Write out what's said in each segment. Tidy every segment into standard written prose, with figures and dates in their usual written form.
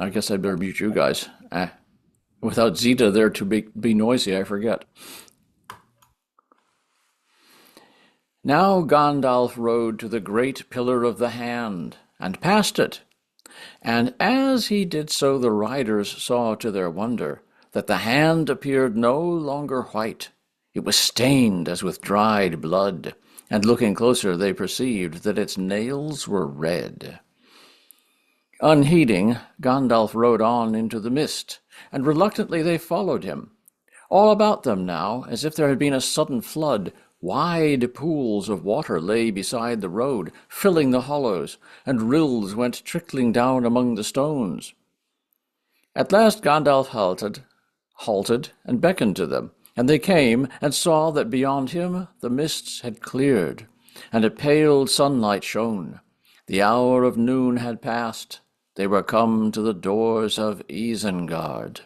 I guess I'd better mute you guys. Without Zeta there to be noisy, I forget. Now Gandalf rode to the great pillar of the hand, and passed it. And as he did so, the riders saw to their wonder that the hand appeared no longer white. It was stained as with dried blood, and looking closer they perceived that its nails were red. Unheeding, Gandalf rode on into the mist, and reluctantly they followed him. All about them now, as if there had been a sudden flood, wide pools of water lay beside the road, filling the hollows, and rills went trickling down among the stones. At last Gandalf halted, and beckoned to them, and they came and saw that beyond him the mists had cleared, and a pale sunlight shone. The hour of noon had passed. They were come to the doors of Isengard.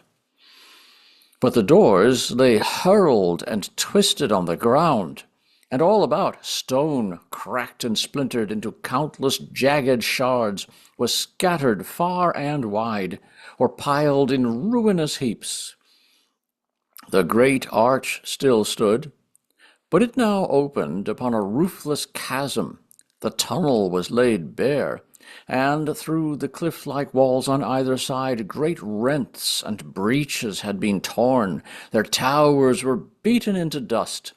But the doors lay hurled and twisted on the ground, and all about stone, cracked and splintered into countless jagged shards, was scattered far and wide, or piled in ruinous heaps. The great arch still stood, but it now opened upon a roofless chasm. The tunnel was laid bare, and through the cliff-like walls on either side great rents and breaches had been torn. Their towers were beaten into dust.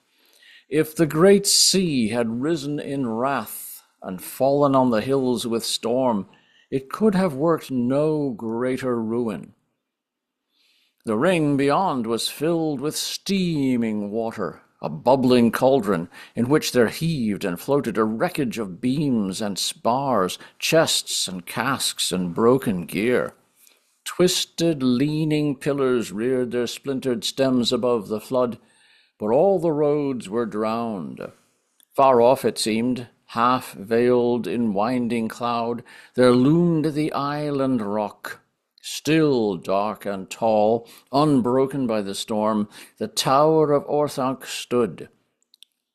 If the great sea had risen in wrath and fallen on the hills with storm, it could have worked no greater ruin. The ring beyond was filled with steaming water, a bubbling cauldron in which there heaved and floated a wreckage of beams and spars, chests and casks and broken gear. Twisted, leaning pillars reared their splintered stems above the flood, but all the roads were drowned. Far off, it seemed, half veiled in winding cloud, there loomed the island rock. Still dark and tall, unbroken by the storm, the tower of Orthanc stood.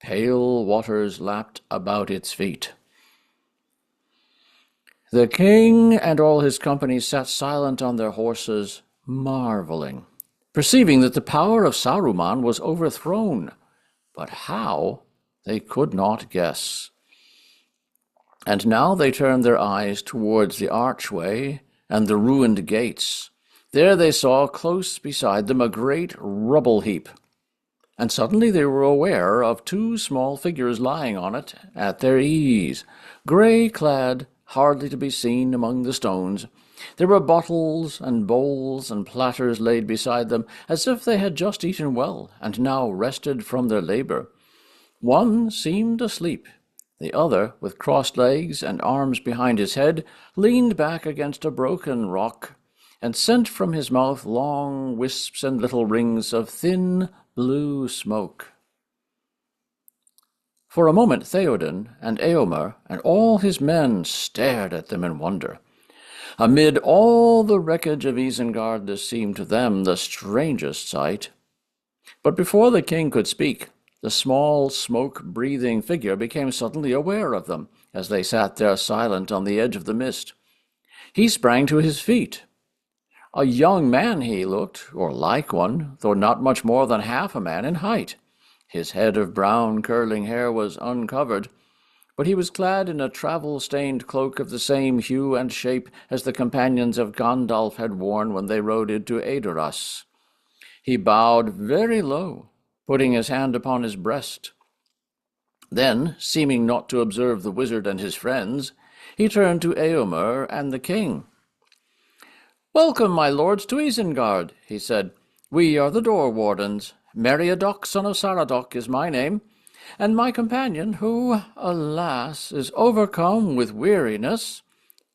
Pale waters lapped about its feet. The king and all his company sat silent on their horses, marveling, perceiving that the power of Saruman was overthrown, but how they could not guess. And now they turned their eyes towards the archway and the ruined gates. There they saw close beside them a great rubble heap, and suddenly they were aware of two small figures lying on it at their ease, grey-clad, hardly to be seen among the stones. There were bottles and bowls and platters laid beside them, as if they had just eaten well and now rested from their labour. One seemed asleep. The other, with crossed legs and arms behind his head, leaned back against a broken rock, and sent from his mouth long wisps and little rings of thin blue smoke. For a moment Theoden and Eomer and all his men stared at them in wonder. Amid all the wreckage of Isengard, this seemed to them the strangest sight. But before the king could speak, the small, smoke-breathing figure became suddenly aware of them, as they sat there silent on the edge of the mist. He sprang to his feet. A young man he looked, or like one, though not much more than half a man in height. His head of brown curling hair was uncovered, but he was clad in a travel-stained cloak of the same hue and shape as the companions of Gandalf had worn when they rode into Edoras. He bowed very low, putting his hand upon his breast. Then, seeming not to observe the wizard and his friends, he turned to Eomer and the king. "Welcome, my lords, to Isengard," he said. "We are the door wardens. Meriadoc, son of Saradoc, is my name, and my companion, who, alas, is overcome with weariness,"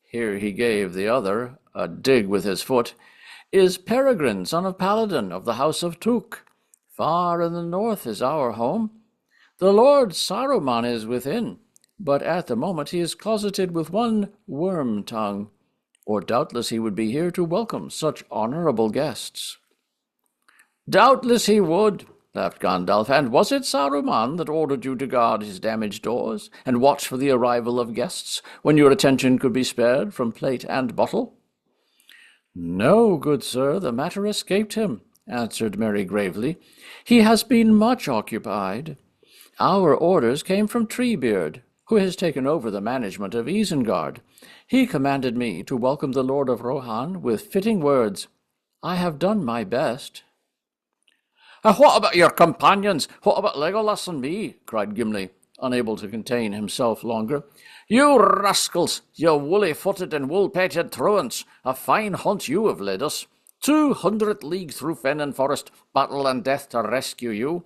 here he gave the other a dig with his foot, "is Peregrine, son of Paladin, of the house of Took. Far in the north is our home. The Lord Saruman is within, but at the moment he is closeted with one Worm-tongue, or doubtless he would be here to welcome such honourable guests." "Doubtless he would," laughed Gandalf. "And was it Saruman that ordered you to guard his damaged doors, and watch for the arrival of guests, when your attention could be spared from plate and bottle?" No, good sir, the matter escaped him, answered Merry gravely. He has been much occupied. Our orders came from Treebeard, who has taken over the management of Isengard. He commanded me to welcome the Lord of Rohan with fitting words. I have done my best. What about your companions? What about Legolas and me? Cried Gimli, unable to contain himself longer. You rascals, you woolly-footed and wool-pated truants, a fine hunt you have led us. 200 leagues through fen and forest, battle and death to rescue you.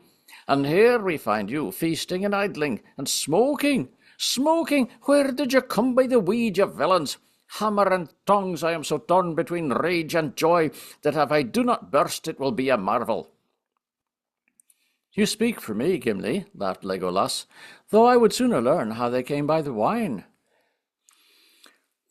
And here we find you feasting and idling and smoking. Smoking? Where did you come by the weed, you villains? Hammer and tongs, I am so torn between rage and joy that if I do not burst it will be a marvel. You speak for me, Gimli, laughed Legolas, though I would sooner learn how they came by the wine.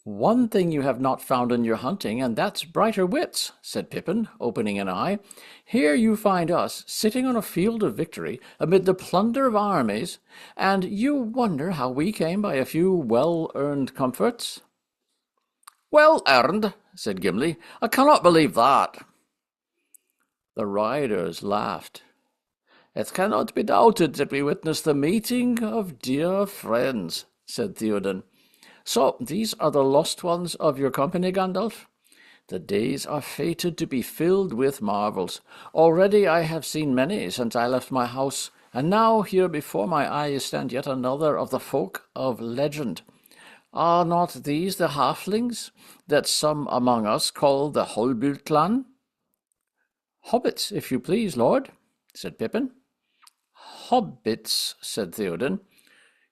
One thing you have not found in your hunting, and that's brighter wits, said Pippin, opening an eye. Here you find us, sitting on a field of victory, amid the plunder of armies, and you wonder how we came by a few well-earned comforts? Well-earned, said Gimli. I cannot believe that. The riders laughed. It cannot be doubted that we witnessed the meeting of dear friends, said Theoden. So, these are the lost ones of your company, Gandalf? The days are fated to be filled with marvels. Already I have seen many since I left my house, and now here before my eyes stand yet another of the folk of legend. Are not these the halflings that some among us call the Holbeard clan? Hobbits, if you please, lord, said Pippin. Hobbits, said Theoden.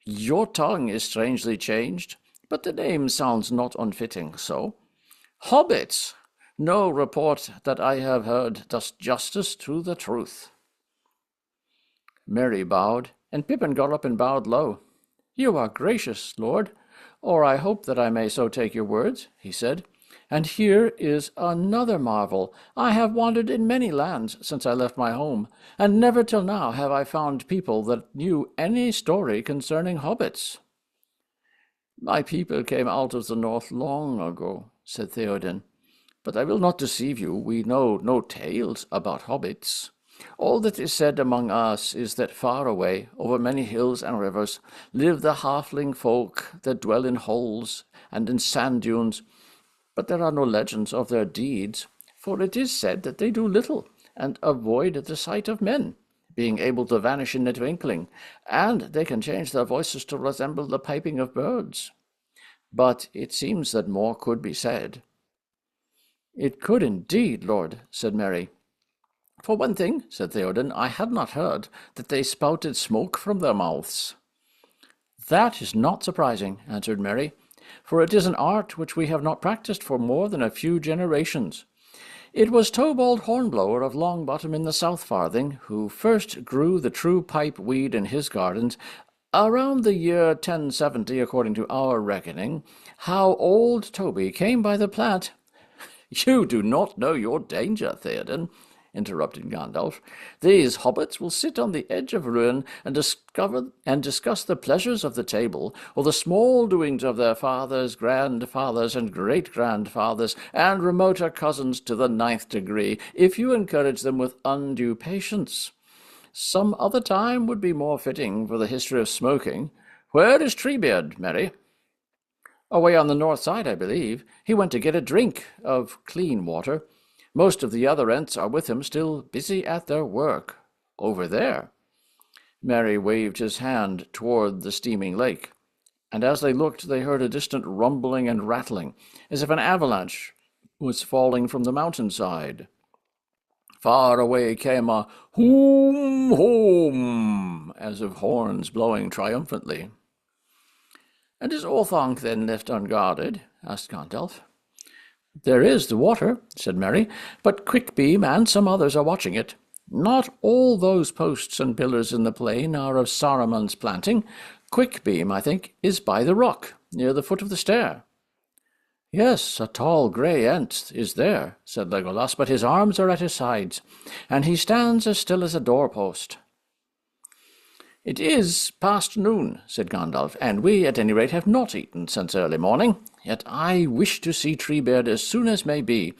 Your tongue is strangely changed, but the name sounds not unfitting so. Hobbits! No report that I have heard does justice to the truth. Merry bowed, and Pippin got up and bowed low. You are gracious, lord, or I hope that I may so take your words, he said. And here is another marvel. I have wandered in many lands since I left my home, and never till now have I found people that knew any story concerning hobbits. My people came out of the north long ago, said Theoden, but I will not deceive you. We know no tales about hobbits. All that is said among us is that far away, over many hills and rivers, live the halfling folk that dwell in holes and in sand dunes. But there are no legends of their deeds, for it is said that they do little and avoid the sight of men, being able to vanish in a twinkling, and they can change their voices to resemble the piping of birds. But it seems that more could be said. It could indeed, lord, said Merry. For one thing, said Theoden, I had not heard that they spouted smoke from their mouths. That is not surprising, answered Merry, for it is an art which we have not practised for more than a few generations. It was Tobald Hornblower of Longbottom in the South Farthing who first grew the true pipe weed in his gardens, around the year 1070 according to our reckoning. How old Toby came by the plant. You do not know your danger, Theoden, interrupted Gandalf. These hobbits will sit on the edge of ruin and discuss the pleasures of the table, or the small doings of their fathers, grandfathers, and great-grandfathers, and remoter cousins to the 9th degree, if you encourage them with undue patience. Some other time would be more fitting for the history of smoking. Where is Treebeard, Merry? Away on the north side, I believe. He went to get a drink of clean water. Most of the other Ents are with him, still busy at their work. Over there. Merry waved his hand toward the steaming lake, and as they looked they heard a distant rumbling and rattling, as if an avalanche was falling from the mountainside. Far away came a hoom hoom, as of horns blowing triumphantly. And is Orthanc then left unguarded? asked Gandalf. There is the water, said Merry, but Quickbeam and some others are watching it. Not all those posts and pillars in the plain are of Saruman's planting. Quickbeam, I think, is by the rock, near the foot of the stair. Yes, a tall grey Ent is there, said Legolas, but his arms are at his sides, and he stands as still as a doorpost. It is past noon, said Gandalf, and we, at any rate, have not eaten since early morning. Yet I wish to see Treebeard as soon as may be,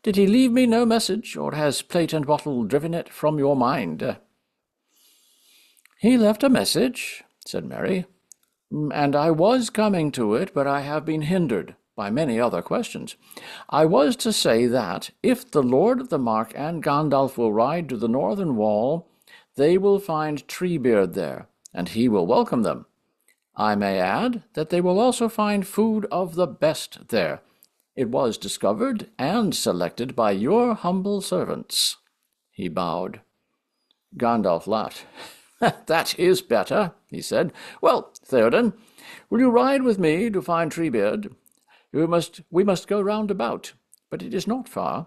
Did he leave me no message, or has plate and bottle driven it from your mind?" "He left a message," said Mary, "and I was coming to it, but I have been hindered by many other questions. I was to say that, if the Lord of the Mark and Gandalf will ride to the northern wall, they will find Treebeard there, and he will welcome them. I may add that they will also find food of the best there. It was discovered and selected by your humble servants." He bowed. Gandalf laughed. "That is better," he said. "Well, Theoden, will you ride with me to find Treebeard? We must go round about, but it is not far.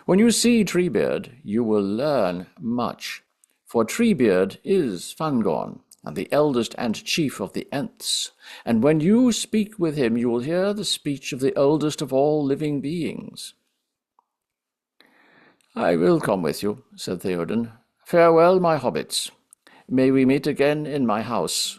When you see Treebeard, you will learn much, for Treebeard is Fangorn, and the eldest and chief of the Ents, and when you speak with him you will hear the speech of the oldest of all living beings." "I will come with you," said Theoden. "Farewell, my hobbits. May we meet again in my house.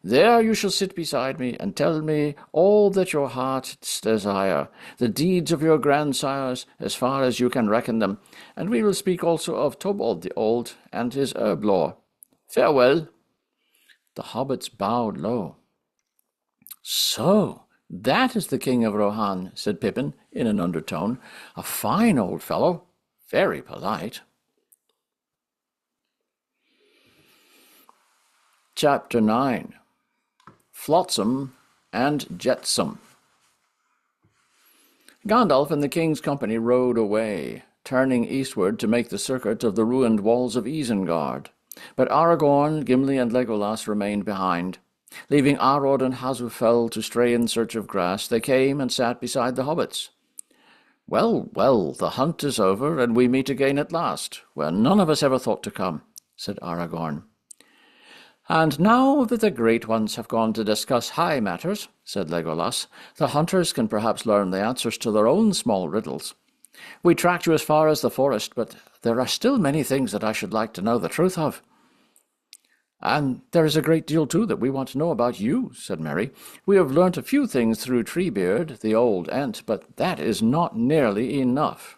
There you shall sit beside me and tell me all that your hearts desire, the deeds of your grandsires, as far as you can reckon them, and we will speak also of Tobald the Old and his herb lore. Farewell." The hobbits bowed low. "So that is the King of Rohan," said Pippin in an undertone. "A fine old fellow, very polite." Chapter 9. Flotsam and Jetsam. Gandalf and the king's company rode away, turning eastward to make the circuit of the ruined walls of Isengard. But Aragorn, Gimli, and Legolas remained behind. Leaving Arod and Hasufel to stray in search of grass, they came and sat beside the hobbits. "Well, well, the hunt is over, and we meet again at last, where none of us ever thought to come," said Aragorn. "And now that the great ones have gone to discuss high matters," said Legolas, "the hunters can perhaps learn the answers to their own small riddles. We tracked you as far as the forest, but there are still many things that I should like to know the truth of." "And there is a great deal, too, that we want to know about you," said Merry. "We have learnt a few things through Treebeard, the old Ent, but that is not nearly enough."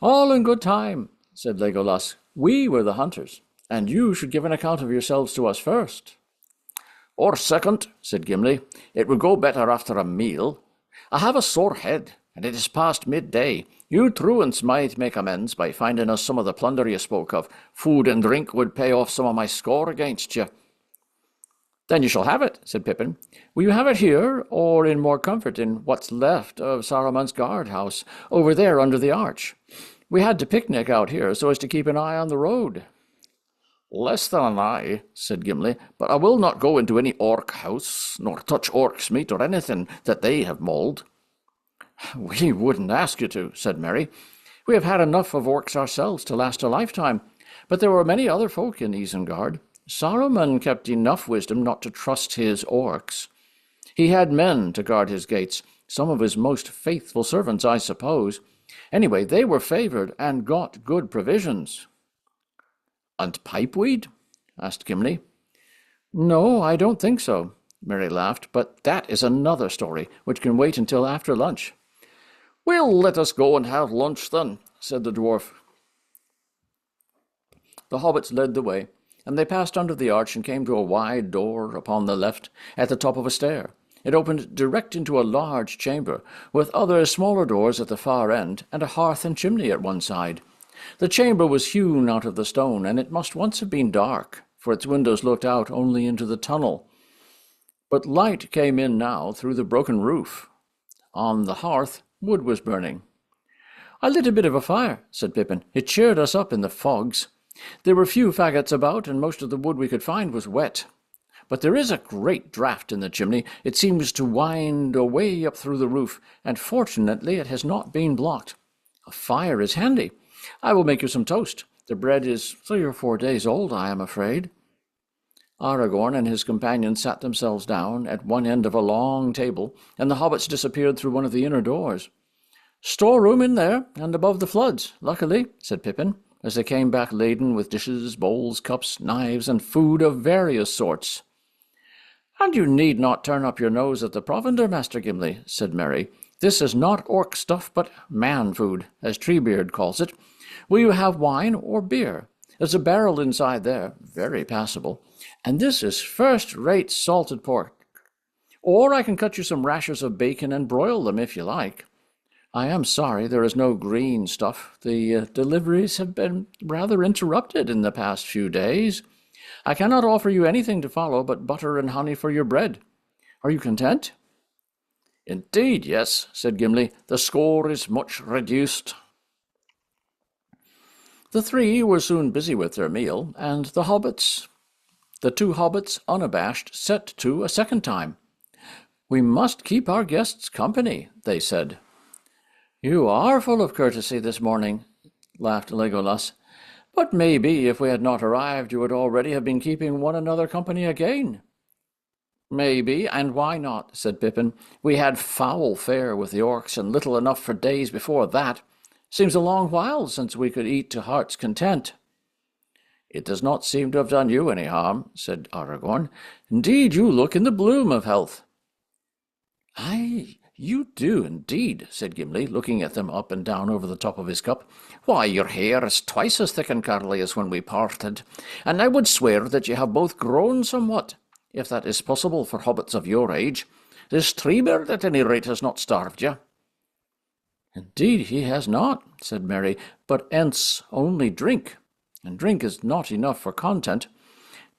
"All in good time," said Legolas. "We were the hunters, and you should give an account of yourselves to us first." "Or second," said Gimli. "It would go better after a meal. I have a sore head, and it is past midday. You truants might make amends by finding us some of the plunder you spoke of. Food and drink would pay off some of my score against you." "Then you shall have it," said Pippin. "Will you have it here, or in more comfort in what's left of Saruman's guard-house, over there under the arch? We had to picnic out here so as to keep an eye on the road." "Less than an eye," said Gimli, "but I will not go into any orc house, nor touch orcs' meat or anything that they have mauled." "We wouldn't ask you to," said Merry. "We have had enough of orcs ourselves to last a lifetime, but there were many other folk in Isengard. Saruman kept enough wisdom not to trust his orcs. He had men to guard his gates, some of his most faithful servants, I suppose. Anyway, they were favoured and got good provisions." "And pipeweed?" asked Gimli. "No, I don't think so," Merry laughed, "but that is another story, which can wait until after lunch." "Well, let us go and have lunch then," said the dwarf. The hobbits led the way, and they passed under the arch and came to a wide door upon the left, at the top of a stair. It opened direct into a large chamber, with other smaller doors at the far end, and a hearth and chimney at one side. The chamber was hewn out of the stone, and it must once have been dark, for its windows looked out only into the tunnel. But light came in now through the broken roof. On the hearth wood was burning. "I lit a bit of a fire," said Pippin. "It cheered us up in the fogs. There were few faggots about, and most of the wood we could find was wet. But there is a great draught in the chimney. It seems to wind away up through the roof, and fortunately it has not been blocked. A fire is handy. I will make you some toast. The bread is 3 or 4 days old, I am afraid." Aragorn and his companions sat themselves down at one end of a long table, and the hobbits disappeared through one of the inner doors. "Storeroom in there, and above the floods, luckily," said Pippin, as they came back laden with dishes, bowls, cups, knives, and food of various sorts. "And you need not turn up your nose at the provender, Master Gimli," said Merry. This is not orc stuff, but man food, as Treebeard calls it. Will you have wine or beer? There's a barrel inside there, very passable. And this is first-rate salted pork. Or I can cut you some rashers of bacon and broil them if you like. I am sorry there is no green stuff. The deliveries have been rather interrupted in the past few days. I cannot offer you anything to follow but butter and honey for your bread. Are you content? Indeed, yes, said Gimli. The score is much reduced. The three were soon busy with their meal, and the two hobbits, unabashed, set to a second time. We must keep our guests company, they said. You are full of courtesy this morning, laughed Legolas. But maybe if we had not arrived, you would already have been keeping one another company again. Maybe, and why not, said Pippin. We had foul fare with the orcs, and little enough for days before that. Seems a long while since we could eat to heart's content. It does not seem to have done you any harm, said Aragorn. Indeed, you look in the bloom of health. Aye, you do indeed, said Gimli, looking at them up and down over the top of his cup. Why, your hair is twice as thick and curly as when we parted, and I would swear that you have both grown somewhat, if that is possible for hobbits of your age. This Treebeard, at any rate, has not starved you. Indeed he has not, said Merry, but Ents only drink, and drink is not enough for content.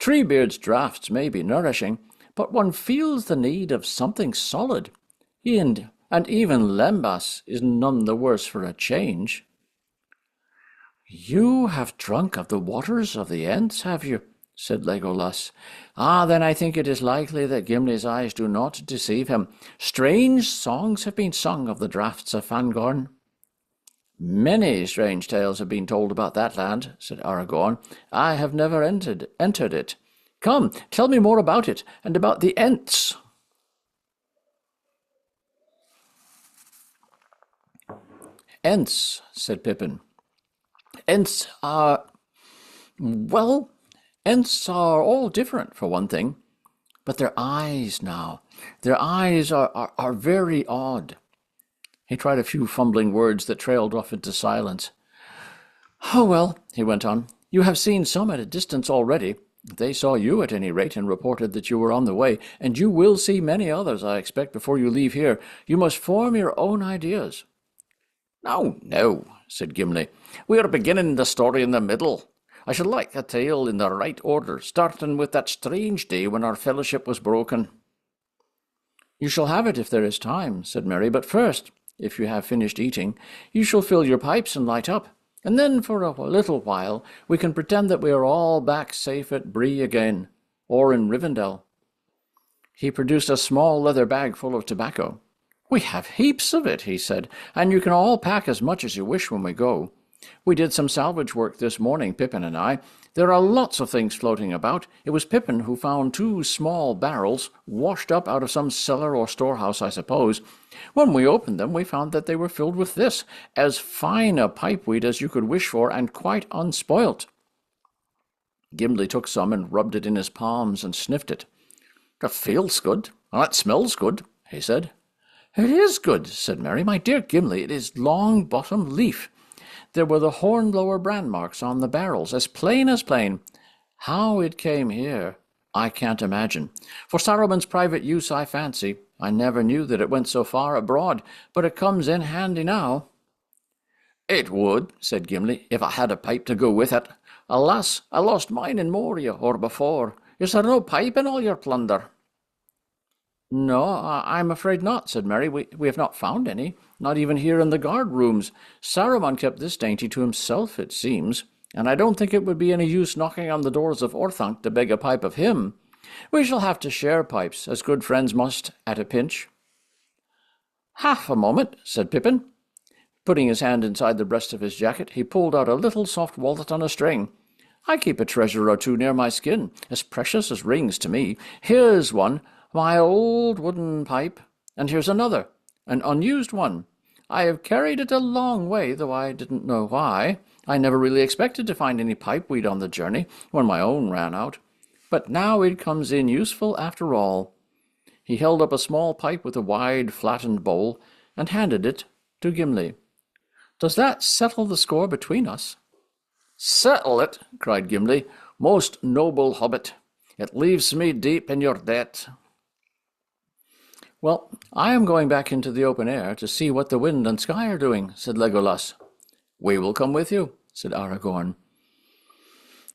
Treebeard's draughts may be nourishing, but one feels the need of something solid, and even Lembas is none the worse for a change. You have drunk of the waters of the Ents, have you? Said Legolas. Ah, then I think it is likely that Gimli's eyes do not deceive him. Strange songs have been sung of the draughts of Fangorn. Many strange tales have been told about that land, said Aragorn. I have never entered it. Come, tell me more about it, and about the Ents. Ents, said Pippin. Ents are... well... Ents are all different, for one thing. But their eyes now, their eyes are very odd. He tried a few fumbling words that trailed off into silence. Oh, well, he went on, you have seen some at a distance already. They saw you at any rate and reported that you were on the way, and you will see many others, I expect, before you leave here. You must form your own ideas. No, said Gimli. We are beginning the story in the middle. I should like a tale in the right order, starting with that strange day when our fellowship was broken. You shall have it if there is time, said Merry, but first, if you have finished eating, you shall fill your pipes and light up, and then for a little while we can pretend that we are all back safe at Bree again, or in Rivendell. He produced a small leather bag full of tobacco. We have heaps of it, he said, and you can all pack as much as you wish when we go. We did some salvage work this morning, Pippin and I. There are lots of things floating about. It was Pippin who found 2 small barrels, washed up out of some cellar or storehouse, I suppose. When we opened them, we found that they were filled with this, as fine a pipeweed as you could wish for, and quite unspoilt. Gimli took some and rubbed it in his palms and sniffed it. It feels good, and it smells good, he said. It is good, said Merry. My dear Gimli, it is long-bottom leaf. There were the hornblower brand marks on the barrels, as plain as plain. How it came here, I can't imagine. For Saruman's private use, I fancy. I never knew that it went so far abroad, but it comes in handy now. It would, said Gimli, if I had a pipe to go with it. Alas, I lost mine in Moria, or before. Is there no pipe in all your plunder? No, I'm afraid not, said Merry. We have not found any, not even here in the guard rooms. Saruman kept this dainty to himself, it seems, and I don't think it would be any use knocking on the doors of Orthanc to beg a pipe of him. We shall have to share pipes, as good friends must, at a pinch. Half a moment, said Pippin. Putting his hand inside the breast of his jacket, he pulled out a little soft wallet on a string. I keep a treasure or two near my skin, as precious as rings to me. Here's one. My old wooden pipe, and here's another, an unused one. I have carried it a long way, though I didn't know why. I never really expected to find any pipeweed on the journey, when my own ran out. But now it comes in useful after all. He held up a small pipe with a wide, flattened bowl, and handed it to Gimli. "Does that settle the score between us?" "Settle it!" cried Gimli. "Most noble hobbit, it leaves me deep in your debt." "Well, I am going back into the open air to see what the wind and sky are doing," said Legolas. "We will come with you," said Aragorn.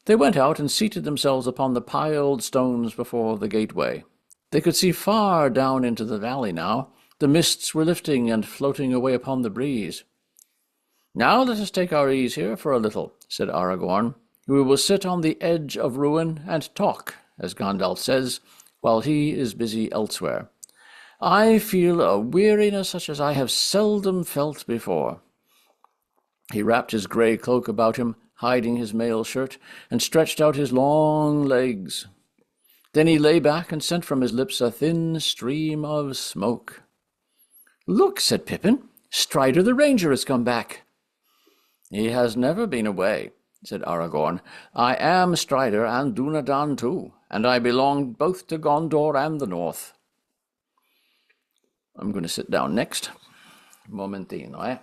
They went out and seated themselves upon the piled stones before the gateway. They could see far down into the valley now. The mists were lifting and floating away upon the breeze. "Now let us take our ease here for a little," said Aragorn. "We will sit on the edge of ruin and talk, as Gandalf says, while he is busy elsewhere. I feel a weariness such as I have seldom felt before." He wrapped his grey cloak about him, hiding his mail shirt, and stretched out his long legs. Then he lay back and sent from his lips a thin stream of smoke. "Look," said Pippin, "Strider the Ranger has come back." "He has never been away," said Aragorn. "I am Strider and Dunedain too, and I belong both to Gondor and the North." I'm going to sit down next. Momentino, eh?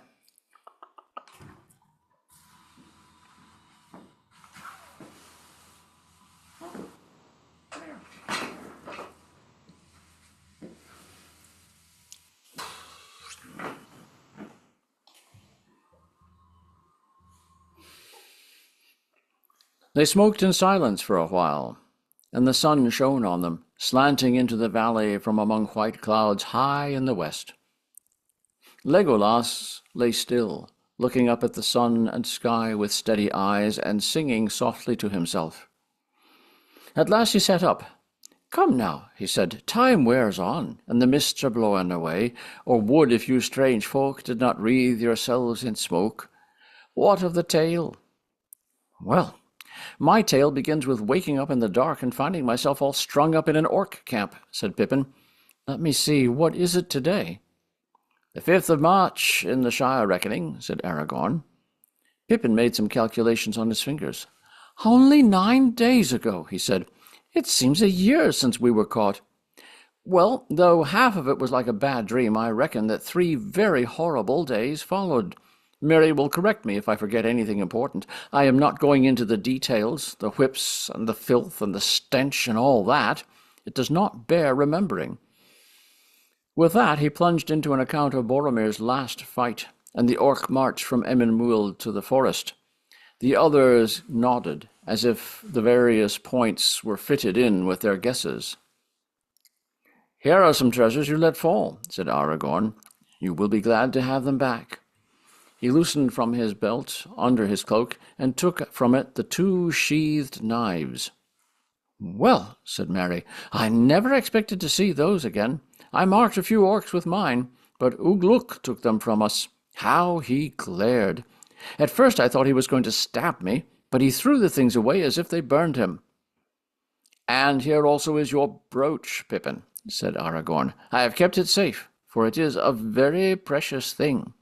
They smoked in silence for a while, and the sun shone on them, slanting into the valley from among white clouds high in the west. Legolas lay still, looking up at the sun and sky with steady eyes and singing softly to himself. At last he sat up. "Come now," he said, "time wears on, and the mists are blowing away, or would if you strange folk did not wreathe yourselves in smoke. What of the tale?" "Well, my tale begins with waking up in the dark and finding myself all strung up in an orc camp," said Pippin. "Let me see, what is it today?" "The 5th of March in the Shire reckoning," said Aragorn. Pippin made some calculations on his fingers. "Only 9 days ago," he said. "It seems a year since we were caught. Well, though half of it was like a bad dream, I reckon that 3 very horrible days followed. Mary will correct me if I forget anything important. I am not going into the details, the whips and the filth and the stench and all that. It does not bear remembering." With that he plunged into an account of Boromir's last fight and the orc march from Emyn Muil to the forest. The others nodded, as if the various points were fitted in with their guesses. "Here are some treasures you let fall," said Aragorn. "You will be glad to have them back." He loosened from his belt, under his cloak, and took from it the 2 sheathed knives. "Well," said Merry, "I never expected to see those again. I marked a few orcs with mine, but Ugluk took them from us. How he glared! At first I thought he was going to stab me, but he threw the things away as if they burned him." "And here also is your brooch, Pippin," said Aragorn. "I have kept it safe, for it is a very precious thing."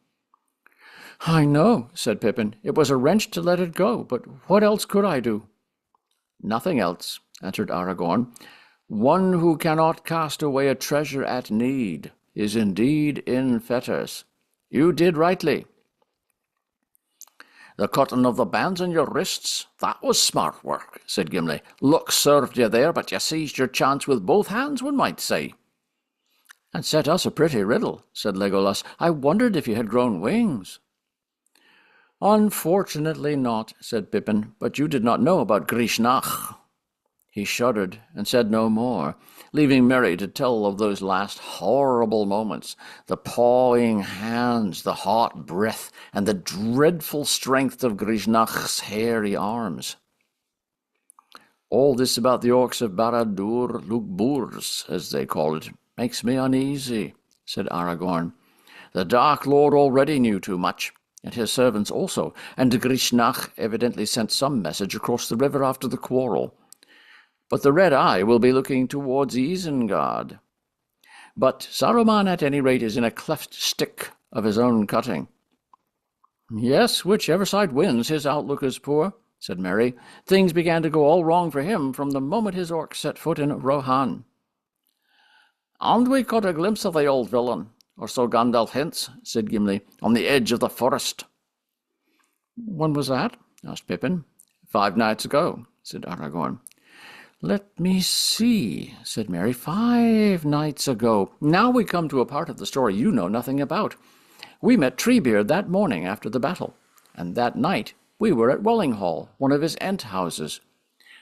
"I know," said Pippin. "It was a wrench to let it go, but what else could I do?" "Nothing else," answered Aragorn. "One who cannot cast away a treasure at need is indeed in fetters. You did rightly." "The cutting of the bands on your wrists, that was smart work," said Gimli. "Luck served you there, but you seized your chance with both hands, one might say." "And set us a pretty riddle," said Legolas. "I wondered if you had grown wings." "Unfortunately not," said Pippin, "but you did not know about Grishnach." He shuddered and said no more, leaving Merry to tell of those last horrible moments, the pawing hands, the hot breath, and the dreadful strength of Grishnach's hairy arms. "All this about the orcs of Barad-dûr Lugburs, as they call it, makes me uneasy," said Aragorn. "The Dark Lord already knew too much, and his servants also, and Grishnach evidently sent some message across the river after the quarrel. But the Red Eye will be looking towards Isengard. But Saruman, at any rate, is in a cleft stick of his own cutting." "Yes, whichever side wins, his outlook is poor," said Merry. "Things began to go all wrong for him from the moment his orcs set foot in Rohan." "And we caught a glimpse of the old villain," or so Gandalf hints, said Gimli, on the edge of the forest. When was that? Asked Pippin. 5 nights ago, said Aragorn. Let me see, said Merry. 5 nights ago. Now we come to a part of the story you know nothing about. We met Treebeard that morning after the battle, and that night we were at Wellinghall, one of his Ent houses.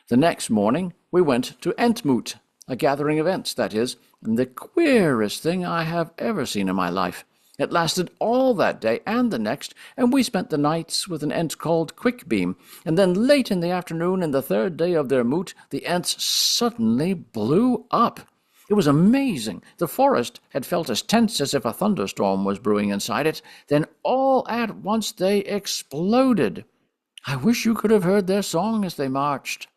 The next morning we went to Entmoot, a gathering of Ents, that is, and the queerest thing I have ever seen in my life. It lasted all that day and the next, and we spent the nights with an Ent called Quickbeam, and then late in the afternoon and the 3rd day of their moot, the Ents suddenly blew up. It was amazing. The forest had felt as tense as if a thunderstorm was brewing inside it. Then all at once they exploded. I wish you could have heard their song as they marched.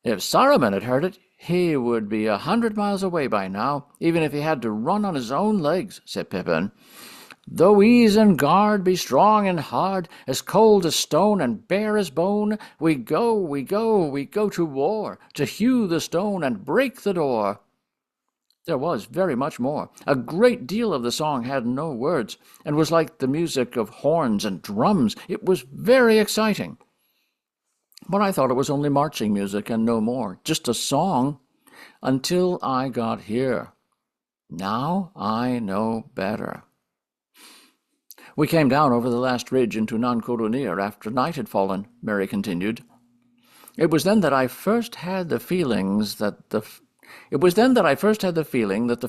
If Saruman had heard it, he would be 100 miles away by now, even if he had to run on his own legs, said Pippin. Though Isengard be strong and hard, as cold as stone and bare as bone, we go to war, to hew the stone and break the door. There was very much more. A great deal of the song had no words, and was like the music of horns and drums. It was very exciting. But I thought it was only marching music and no more, just a song, until I got here. Now I know better. We came down over the last ridge into Nan Corunir after night had fallen, Merry continued. It was then that I first had the feeling that the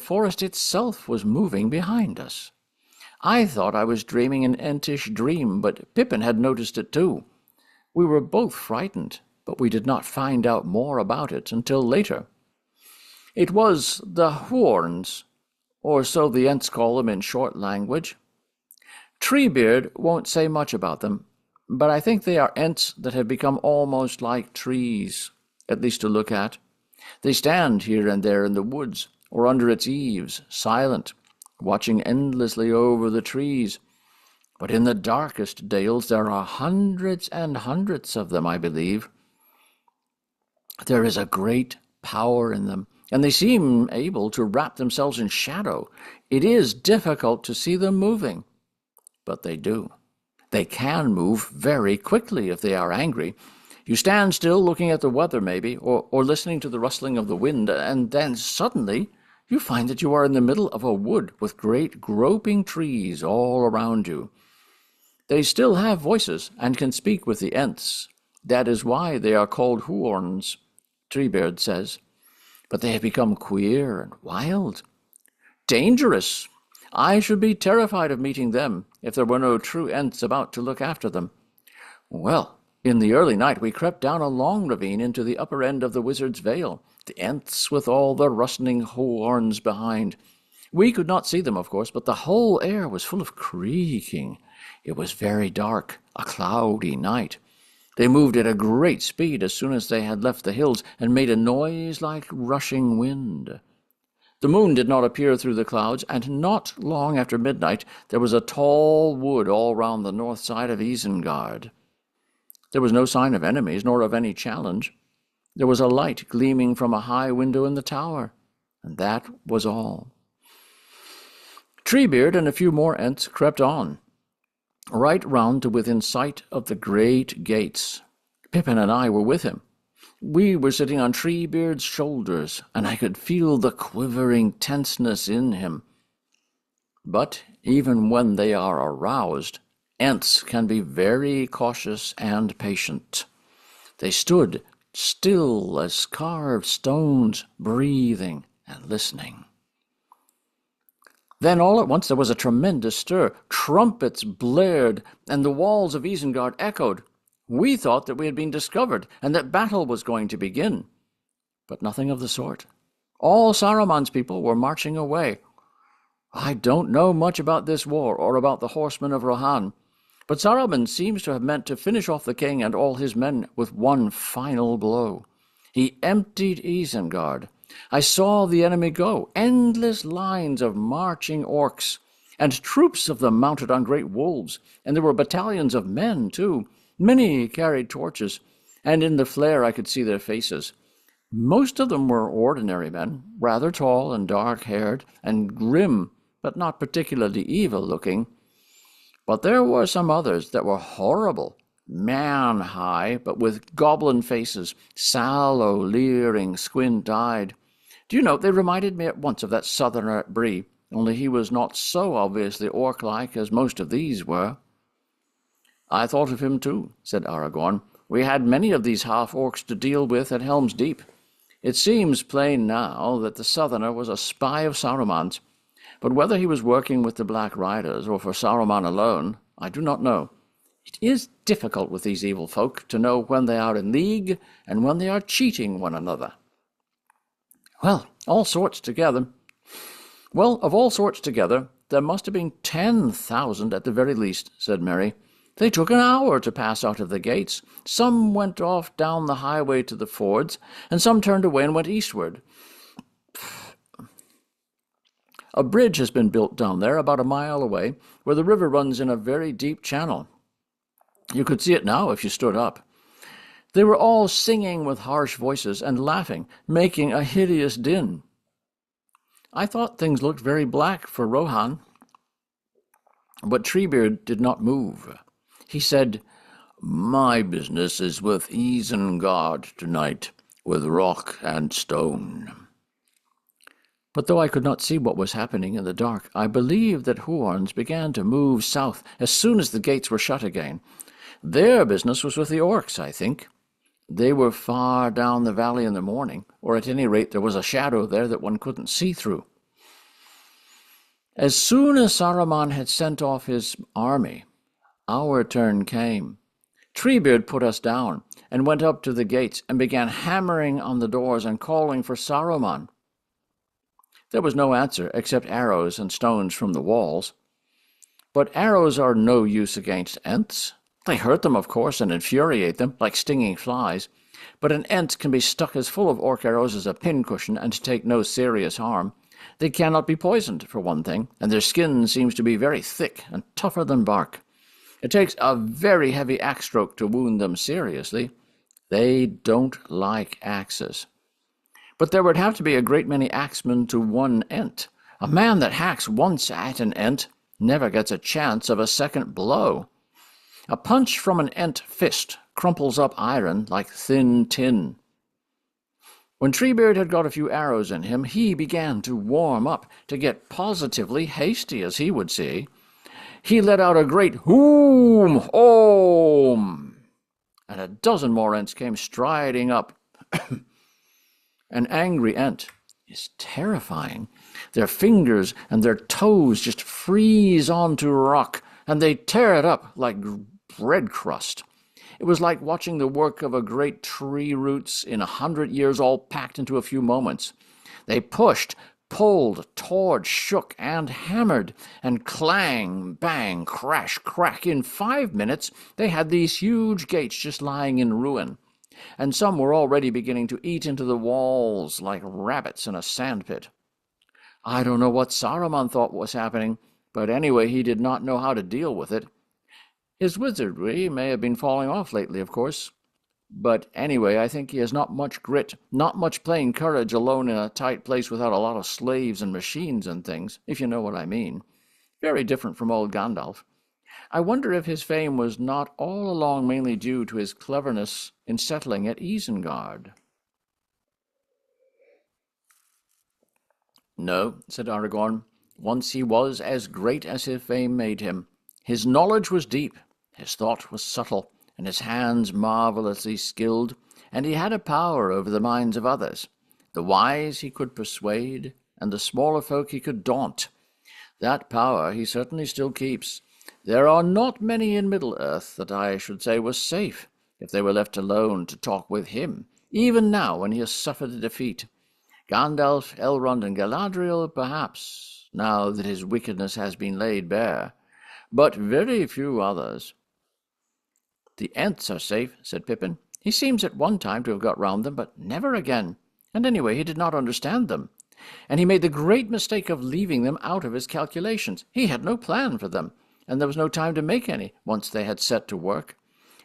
forest itself was moving behind us. I thought I was dreaming an Entish dream, but Pippin had noticed it too. We were both frightened, but we did not find out more about it until later. It was the Huorns, or so the Ents call them in short language. Treebeard won't say much about them, but I think they are Ents that have become almost like trees, at least to look at. They stand here and there in the woods or under its eaves, silent, watching endlessly over the trees. But in the darkest dales there are hundreds and hundreds of them, I believe. There is a great power in them, and they seem able to wrap themselves in shadow. It is difficult to see them moving, but they do. They can move very quickly if they are angry. You stand still looking at the weather, maybe, or listening to the rustling of the wind, and then suddenly you find that you are in the middle of a wood with great groping trees all around you. They still have voices and can speak with the Ents. That is why they are called Huorns, Treebeard says. But they have become queer and wild. Dangerous. I should be terrified of meeting them if there were no true Ents about to look after them. Well, in the early night we crept down a long ravine into the upper end of the Wizard's Vale, the Ents with all the rustling Huorns behind. We could not see them, of course, but the whole air was full of creaking. It was very dark, a cloudy night. They moved at a great speed as soon as they had left the hills, and made a noise like rushing wind. The moon did not appear through the clouds, and not long after midnight there was a tall wood all round the north side of Isengard. There was no sign of enemies, nor of any challenge. There was a light gleaming from a high window in the tower, and that was all. Treebeard and a few more Ents crept on, right round to within sight of the great gates. Pippin and I were with him. We were sitting on Treebeard's shoulders, and I could feel the quivering tenseness in him. But even when they are aroused, Ents can be very cautious and patient. They stood still as carved stones, breathing and listening. Then all at once there was a tremendous stir. Trumpets blared, and the walls of Isengard echoed. We thought that we had been discovered, and that battle was going to begin. But nothing of the sort. All Saruman's people were marching away. I don't know much about this war, or about the horsemen of Rohan, but Saruman seems to have meant to finish off the king and all his men with one final blow. He emptied Isengard. I saw the enemy go, endless lines of marching orcs, and troops of them mounted on great wolves, and there were battalions of men, too. Many carried torches, and in the flare I could see their faces. Most of them were ordinary men, rather tall and dark-haired, and grim, but not particularly evil-looking. But there were some others that were horrible, man-high, but with goblin faces, sallow, leering, squint-eyed. Do you know, they reminded me at once of that southerner at Bree, only he was not so obviously orc-like as most of these were. I thought of him too, said Aragorn. We had many of these half-orcs to deal with at Helm's Deep. It seems plain now that the southerner was a spy of Saruman's, but whether he was working with the Black Riders or for Saruman alone, I do not know. It is difficult with these evil folk to know when they are in league and when they are cheating one another. Well, of all sorts together, there must have been 10,000 at the very least, said Merry. They took an hour to pass out of the gates. Some went off down the highway to the fords, and some turned away and went eastward. A bridge has been built down there about a mile away, where the river runs in a very deep channel. You could see it now if you stood up. They were all singing with harsh voices and laughing, making a hideous din. I thought things looked very black for Rohan. But Treebeard did not move. He said, My business is with Isengard tonight, with rock and stone. But though I could not see what was happening in the dark, I believed that Huorns began to move south as soon as the gates were shut again. Their business was with the orcs, I think. They were far down the valley in the morning, or at any rate there was a shadow there that one couldn't see through. As soon as Saruman had sent off his army, our turn came. Treebeard put us down and went up to the gates and began hammering on the doors and calling for Saruman. There was no answer except arrows and stones from the walls. But arrows are no use against Ents. They hurt them, of course, and infuriate them, like stinging flies. But an Ent can be stuck as full of orc arrows as a pincushion and take no serious harm. They cannot be poisoned, for one thing, and their skin seems to be very thick and tougher than bark. It takes a very heavy axe stroke to wound them seriously. They don't like axes. But there would have to be a great many axemen to one Ent. A man that hacks once at an Ent never gets a chance of a second blow. A punch from an Ent fist crumples up iron like thin tin. When Treebeard had got a few arrows in him, he began to warm up, to get positively hasty, as he would say. He let out a great whoom, om, and a dozen more Ents came striding up. An angry Ent is terrifying. Their fingers and their toes just freeze onto rock, and they tear it up like bread crust. It was like watching the work of a great tree roots in 100 years all packed into a few moments. They pushed, pulled, tore, shook, and hammered, and clang, bang, crash, crack. In 5 minutes they had these huge gates just lying in ruin, and some were already beginning to eat into the walls like rabbits in a sandpit. I don't know what Saruman thought was happening, but anyway he did not know how to deal with it. His wizardry may have been falling off lately, of course. But anyway, I think he has not much grit, not much plain courage alone in a tight place without a lot of slaves and machines and things, if you know what I mean. Very different from old Gandalf. I wonder if his fame was not all along mainly due to his cleverness in settling at Isengard. No, said Aragorn. Once he was as great as his fame made him. His knowledge was deep, his thought was subtle, and his hands marvelously skilled, and he had a power over the minds of others. The wise he could persuade, and the smaller folk he could daunt. That power he certainly still keeps. There are not many in Middle-earth that I should say were safe, if they were left alone to talk with him, even now when he has suffered a defeat. Gandalf, Elrond, and Galadriel, perhaps, now that his wickedness has been laid bare, but very few others. The Ents are safe, said Pippin. He seems at one time to have got round them, but never again. And anyway, he did not understand them. And he made the great mistake of leaving them out of his calculations. He had no plan for them, and there was no time to make any, once they had set to work.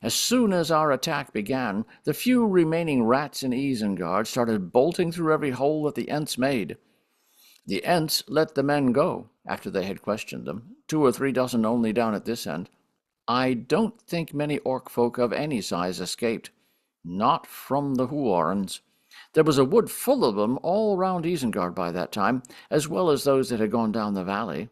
As soon as our attack began, the few remaining rats in Isengard started bolting through every hole that the Ents made. The Ents let the men go, after they had questioned them, 2 or 3 dozen only down at this end. "I don't think many orc folk of any size escaped. Not from the Huorns. There was a wood full of them all round Isengard by that time, as well as those that had gone down the valley.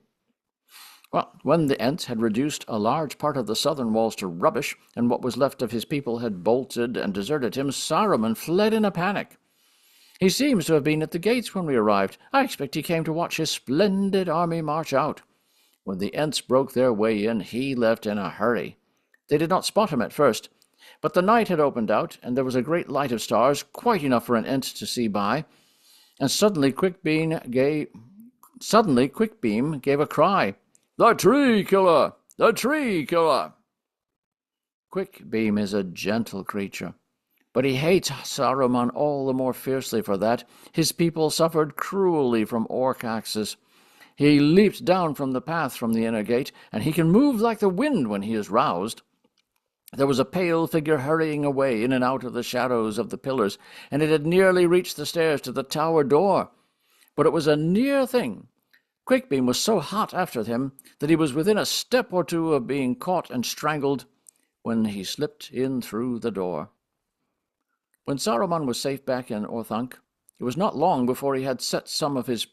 Well, when the Ents had reduced a large part of the southern walls to rubbish, and what was left of his people had bolted and deserted him, Saruman fled in a panic. He seems to have been at the gates when we arrived. I expect he came to watch his splendid army march out. When the Ents broke their way in, he left in a hurry. They did not spot him at first, but the night had opened out, and there was a great light of stars, quite enough for an Ent to see by, and suddenly Quickbeam gave a cry. "The tree killer! The tree killer!" Quickbeam is a gentle creature, but he hates Saruman all the more fiercely for that. His people suffered cruelly from orc axes. He leaped down from the path from the inner gate, and he can move like the wind when he is roused. There was a pale figure hurrying away in and out of the shadows of the pillars, and it had nearly reached the stairs to the tower door. But it was a near thing. Quickbeam was so hot after him that he was within a step or two of being caught and strangled when he slipped in through the door. When Saruman was safe back in Orthanc, it was not long before he set some of his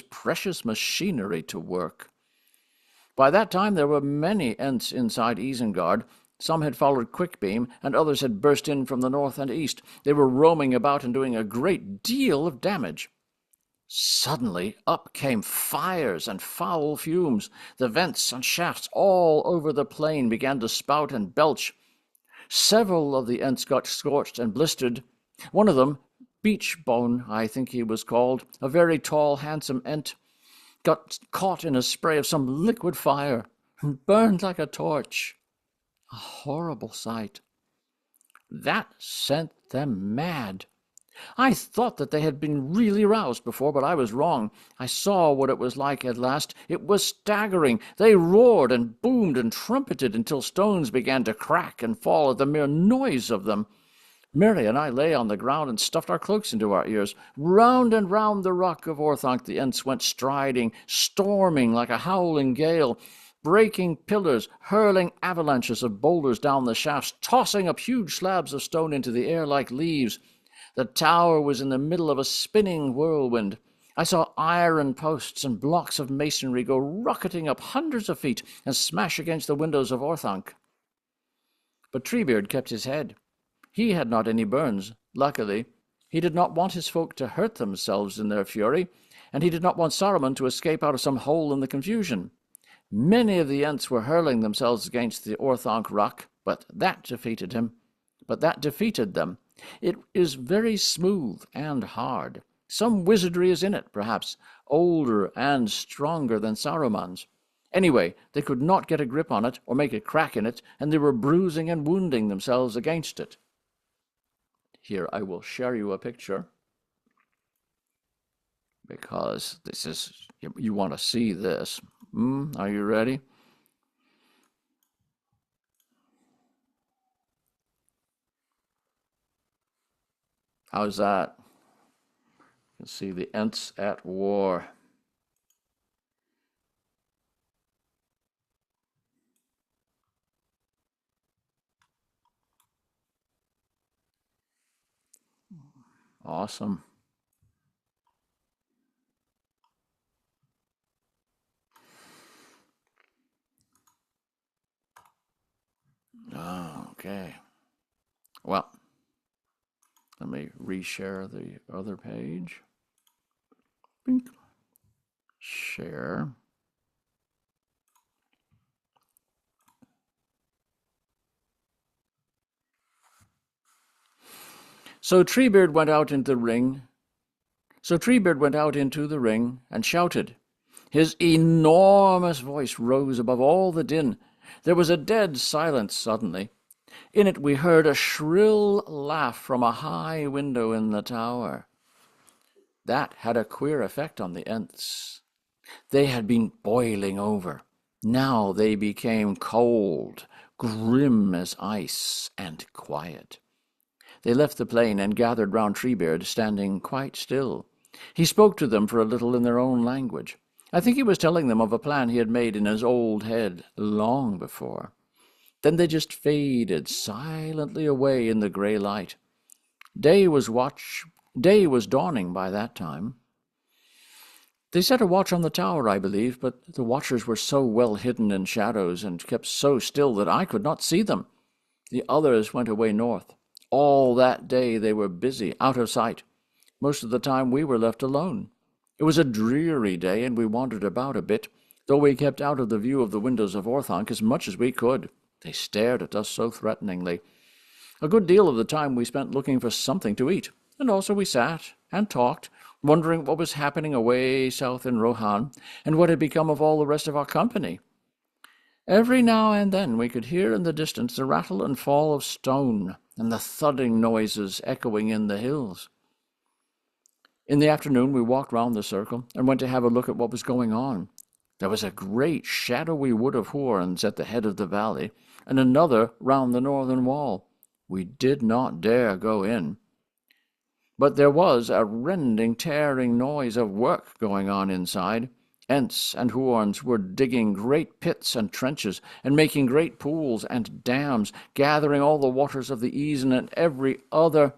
precious machinery to work. By that time there were many Ents inside Isengard. Some had followed Quickbeam, and others had burst in from the north and east. They were roaming about and doing a great deal of damage. Suddenly up came fires and foul fumes. The vents and shafts all over the plain began to spout and belch. Several of the Ents got scorched and blistered. One of them, Beachbone, I think he was called, a very tall, handsome Ent, got caught in a spray of some liquid fire and burned like a torch. A horrible sight. That sent them mad. I thought that they had been really roused before, but I was wrong. I saw what it was like at last. It was staggering. They roared and boomed and trumpeted until stones began to crack and fall at the mere noise of them. Mary and I lay on the ground and stuffed our cloaks into our ears. Round and round the rock of Orthanc the Ents went striding, storming like a howling gale, breaking pillars, hurling avalanches of boulders down the shafts, tossing up huge slabs of stone into the air like leaves. The tower was in the middle of a spinning whirlwind. I saw iron posts and blocks of masonry go rocketing up hundreds of feet and smash against the windows of Orthanc. But Treebeard kept his head. He had not any burns, luckily. He did not want his folk to hurt themselves in their fury, and he did not want Saruman to escape out of some hole in the confusion. Many of the Ents were hurling themselves against the Orthanc rock, but that defeated them. It is very smooth and hard. Some wizardry is in it, perhaps, older and stronger than Saruman's. Anyway, they could not get a grip on it or make a crack in it, and they were bruising and wounding themselves against it. Here I will share you a picture, because this is, you want to see this. Are you ready? How's that? You can see the Ents at war. Awesome. Okay. Well, let me reshare the other page. Bink. Share. So Treebeard went out into the ring and shouted. His enormous voice rose above all the din. There was a dead silence suddenly. In it we heard a shrill laugh from a high window in the tower. That had a queer effect on the Ents. They had been boiling over. Now they became cold, grim as ice, and quiet. They left the plain and gathered round Treebeard, standing quite still. He spoke to them for a little in their own language. I think he was telling them of a plan he had made in his old head long before. Then they just faded silently away in the grey light. Day was dawning by that time. They set a watch on the tower, I believe, but the watchers were so well hidden in shadows and kept so still that I could not see them. The others went away north. All that day they were busy, out of sight. Most of the time we were left alone. It was a dreary day, and we wandered about a bit, though we kept out of the view of the windows of Orthanc as much as we could. They stared at us so threateningly. A good deal of the time we spent looking for something to eat, and also we sat and talked, wondering what was happening away south in Rohan, and what had become of all the rest of our company. Every now and then we could hear in the distance the rattle and fall of stone, and the thudding noises echoing in the hills. In the afternoon we walked round the circle, and went to have a look at what was going on. There was a great shadowy wood of horns at the head of the valley, and another round the northern wall. We did not dare go in. But there was a rending, tearing noise of work going on inside. Ents and horns were digging great pits and trenches, and making great pools and dams, gathering all the waters of the Eason and every other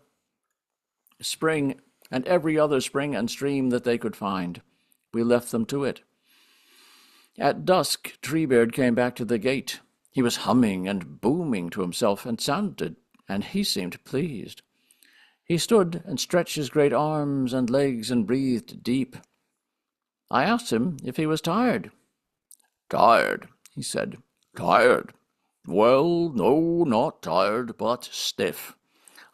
spring and stream that they could find. We left them to it. At dusk, Treebeard came back to the gate. He was humming and booming to himself, and he seemed pleased. He stood and stretched his great arms and legs and breathed deep. I asked him if he was tired. "Tired," he said. "Tired? Well, no, not tired, but stiff.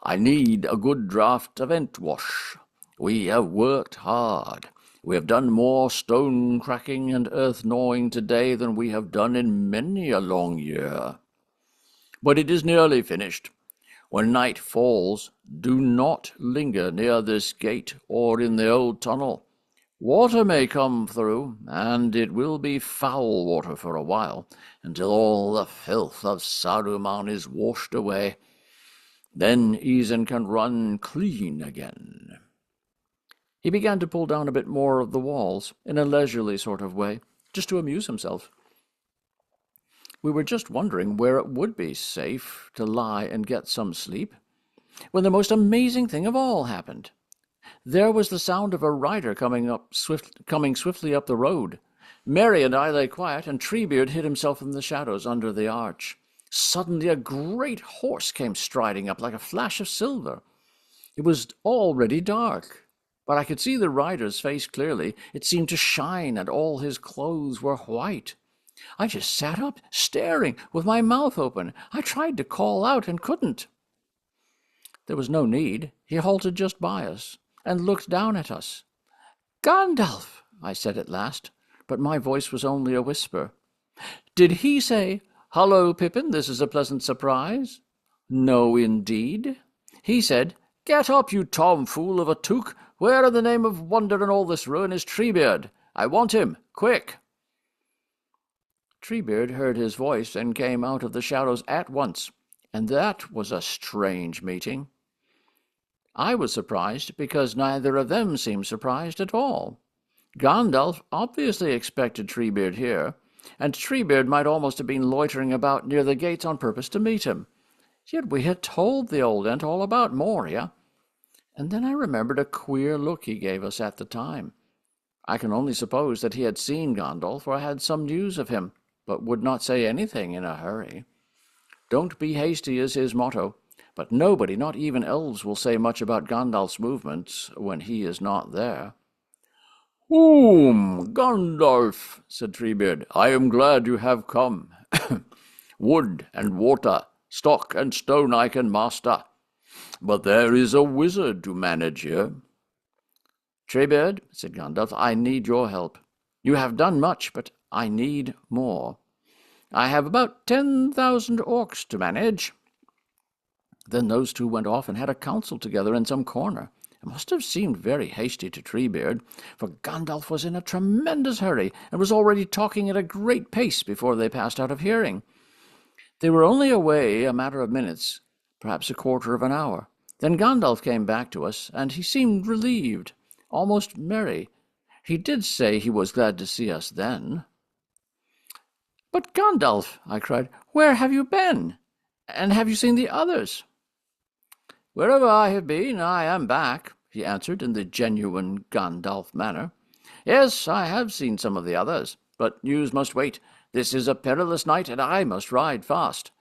I need a good draught of Entwash. We have worked hard. We have done more stone cracking and earth gnawing today than we have done in many a long year. But it is nearly finished. When night falls, do not linger near this gate or in the old tunnel. Water may come through, and it will be foul water for a while, until all the filth of Saruman is washed away. Then Eason can run clean again." He began to pull down a bit more of the walls, in a leisurely sort of way, just to amuse himself. We were just wondering where it would be safe to lie and get some sleep, when the most amazing thing of all happened. There was the sound of a rider coming swiftly up the road. Mary and I lay quiet, and Treebeard hid himself in the shadows under the arch. Suddenly a great horse came striding up like a flash of silver. It was already dark, but I could see the rider's face clearly. It seemed to shine, and all his clothes were white. I just sat up, staring, with my mouth open. I tried to call out and couldn't. There was no need. He halted just by us, and looked down at us. "Gandalf," I said at last, but my voice was only a whisper. "Did he say, 'Hullo, Pippin, this is a pleasant surprise'? No, indeed. He said, 'Get up, you tomfool of a Took. Where in the name of wonder and all this ruin is Treebeard? I want him, quick.'" Treebeard heard his voice and came out of the shadows at once, and that was a strange meeting. I was surprised because neither of them seemed surprised at all. Gandalf obviously expected Treebeard here, and Treebeard might almost have been loitering about near the gates on purpose to meet him. Yet we had told the old ent all about Moria, and then I remembered a queer look he gave us at the time. I can only suppose that he had seen Gandalf or had some news of him, but would not say anything in a hurry. Don't be hasty is his motto, but nobody, not even elves, will say much about Gandalf's movements when he is not there. Gandalf," said Treebeard, "I am glad you have come. Wood and water, stock and stone I can master, but there is a wizard to manage here." "Treebeard," said Gandalf, "I need your help. You have done much, but I need more. I have about 10,000 orcs to manage." Then those two went off and had a council together in some corner. It must have seemed very hasty to Treebeard, for Gandalf was in a tremendous hurry, and was already talking at a great pace before they passed out of hearing. They were only away a matter of minutes, perhaps a quarter of an hour. Then Gandalf came back to us, and he seemed relieved. almost merry. He did say he was glad to see us then. "But Gandalf," I cried, "where have you been? And have you seen the others?" "Wherever I have been, I am back," he answered in the genuine Gandalf manner. "Yes, I have seen some of the others, but news must wait. This is a perilous night, and I must ride fast.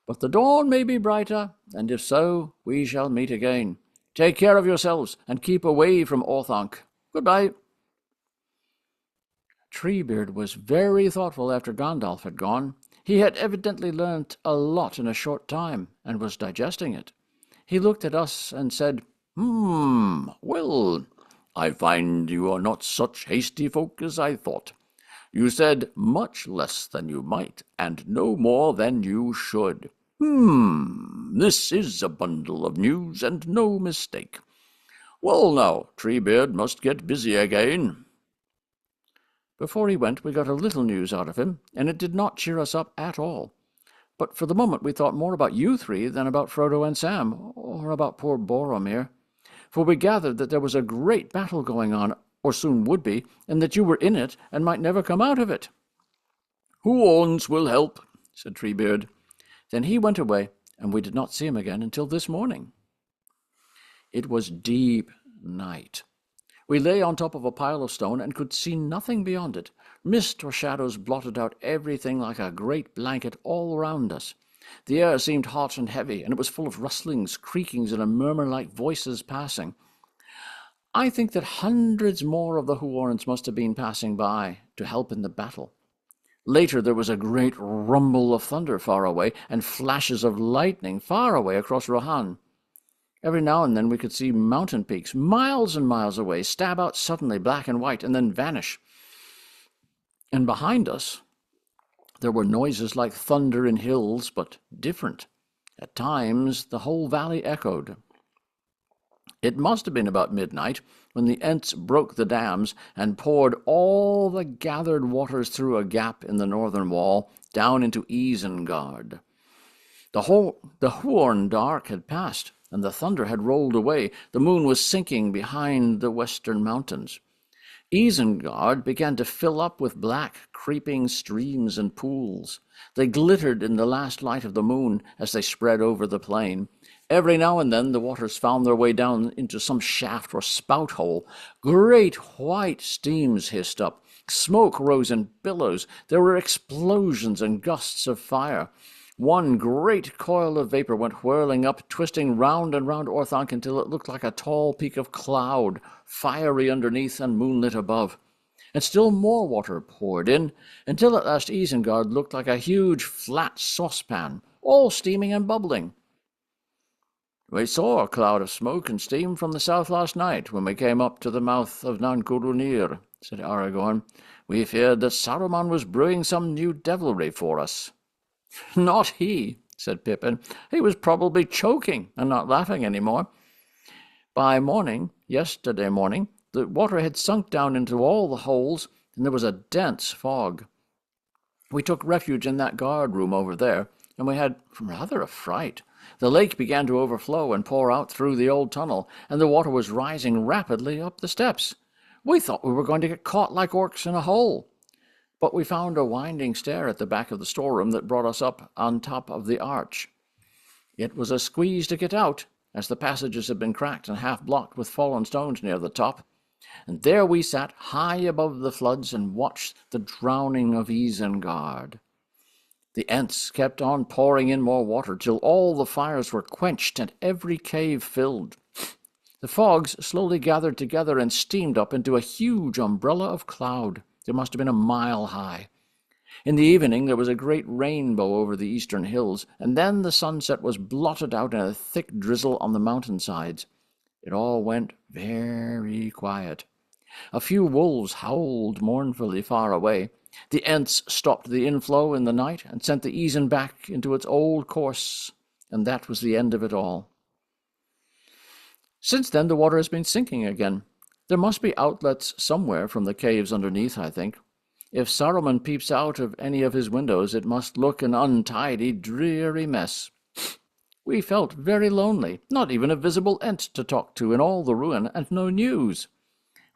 But the dawn may be brighter, and if so, we shall meet again. Take care of yourselves, and keep away from Orthanc. Goodbye." Treebeard was very thoughtful after Gandalf had gone. He had evidently learnt a lot in a short time, and was digesting it. He looked at us and said, Well, I find you are not such hasty folk as I thought. You said much less than you might, and no more than you should. This is a bundle of news, and no mistake. Well now, Treebeard must get busy again." Before he went, we got a little news out of him, and it did not cheer us up at all. But for the moment we thought more about you three than about Frodo and Sam, or about poor Boromir. For we gathered that there was a great battle going on, or soon would be, and that you were in it and might never come out of it. "Huorns will help," said Treebeard. Then he went away, and we did not see him again until this morning. It was deep night. We lay on top of a pile of stone and could see nothing beyond it. Mist or shadows blotted out everything like a great blanket all around us. The air seemed hot and heavy, and it was full of rustlings, creakings, and a murmur like voices passing. I think that hundreds more of the Huorns must have been passing by to help in the battle. Later there was a great rumble of thunder far away, and flashes of lightning far away across Rohan. Every now and then we could see mountain peaks, miles and miles away, stab out suddenly black and white, and then vanish. And behind us there were noises like thunder in hills, but different. At times the whole valley echoed. It must have been about midnight when the Ents broke the dams and poured all the gathered waters through a gap in the northern wall down into Isengard. The Huorn dark had passed, and the thunder had rolled away. The moon was sinking behind the western mountains. Isengard began to fill up with black, creeping streams and pools. They glittered in the last light of the moon as they spread over the plain. Every now and then the waters found their way down into some shaft or spout hole. Great white steams hissed up. Smoke rose in billows. There were explosions and gusts of fire. One great coil of vapor went whirling up, twisting round and round Orthanc until it looked like a tall peak of cloud, fiery underneath and moonlit above. And still more water poured in, until at last Isengard looked like a huge flat saucepan, all steaming and bubbling. "We saw a cloud of smoke and steam from the south last night when we came up to the mouth of Nan-Gurunir," said Aragorn. "We feared that Saruman was brewing some new devilry for us." "Not he," said Pippin. "He was probably choking and not laughing any more. By morning, yesterday morning, the water had sunk down into all the holes, and there was a dense fog. We took refuge in that guard room over there, and we had rather a fright. The lake began to overflow and pour out through the old tunnel, and the water was rising rapidly up the steps. We thought we were going to get caught like orcs in a hole. But we found a winding stair at the back of the storeroom that brought us up on top of the arch. It was a squeeze to get out, as the passages had been cracked and half blocked with fallen stones near the top. And there we sat high above the floods and watched the drowning of Isengard. The Ents kept on pouring in more water till all the fires were quenched and every cave filled. The fogs slowly gathered together and steamed up into a huge umbrella of cloud. There must have been a mile high. In the evening there was a great rainbow over the eastern hills, and then the sunset was blotted out in a thick drizzle on the mountainsides. It all went very quiet. A few wolves howled mournfully far away. The Ents stopped the inflow in the night and sent the Isen back into its old course, and that was the end of it all. Since then the water has been sinking again. There must be outlets somewhere from the caves underneath, I think. If Saruman peeps out of any of his windows, it must look an untidy, dreary mess. We felt very lonely, not even a visible Ent to talk to in all the ruin, and no news.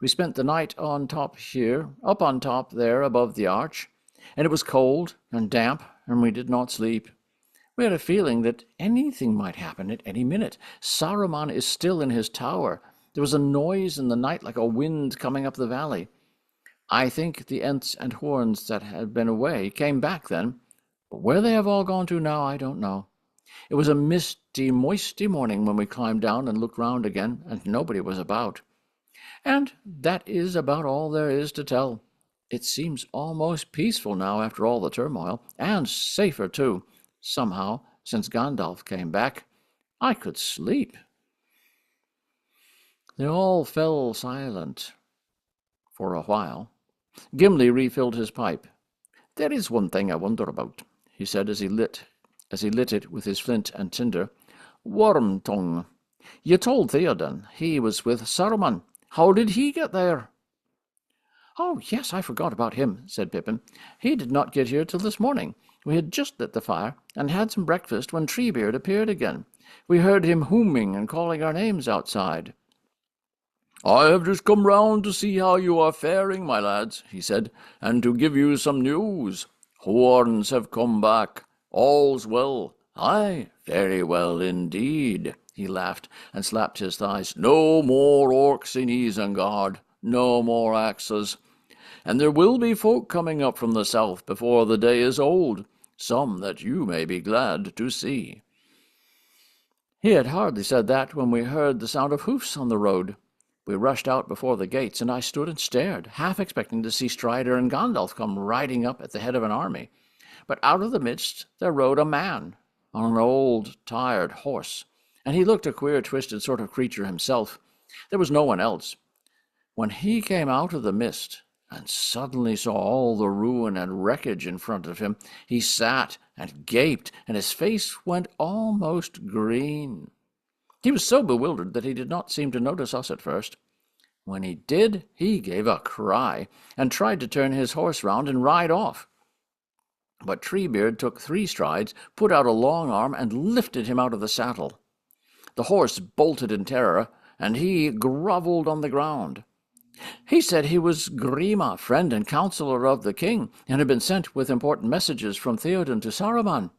We spent the night on top here, up on top there above the arch, and it was cold and damp, and we did not sleep. We had a feeling that anything might happen at any minute. Saruman is still in his tower. There was a noise in the night like a wind coming up the valley. I think the Ents and Horns that had been away came back then, but where they have all gone to now, I don't know. It was a misty, moisty morning when we climbed down and looked round again, and nobody was about. And that is about all there is to tell. It seems almost peaceful now after all the turmoil, and safer too, somehow, since Gandalf came back. I could sleep. They all fell silent for a while. Gimli refilled his pipe. "There is one thing I wonder about," he said as he lit it with his flint and tinder. "Wormtongue. You told Theoden he was with Saruman. How did he get there?" "Oh, yes, I forgot about him," said Pippin. "He did not get here till this morning. We had just lit the fire and had some breakfast when Treebeard appeared again. We heard him humming and calling our names outside." "I have just come round to see how you are faring, my lads," he said, "and to give you some news. Horns have come back. All's well. Aye, very well indeed." He laughed and slapped his thighs. "No more orcs in Isengard. No more axes. And there will be folk coming up from the south before the day is old, some that you may be glad to see." He had hardly said that when we heard the sound of hoofs on the road. We rushed out before the gates, and I stood and stared, half expecting to see Strider and Gandalf come riding up at the head of an army. But out of the midst there rode a man on an old, tired horse, and he looked a queer, twisted sort of creature himself. There was no one else. When he came out of the mist and suddenly saw all the ruin and wreckage in front of him, he sat and gaped, and his face went almost green. He was so bewildered that he did not seem to notice us at first. When he did, he gave a cry and tried to turn his horse round and ride off. But Treebeard took 3 strides, put out a long arm, and lifted him out of the saddle. The horse bolted in terror, and he grovelled on the ground. He said he was Grima, friend and counsellor of the king, and had been sent with important messages from Theoden to Saruman.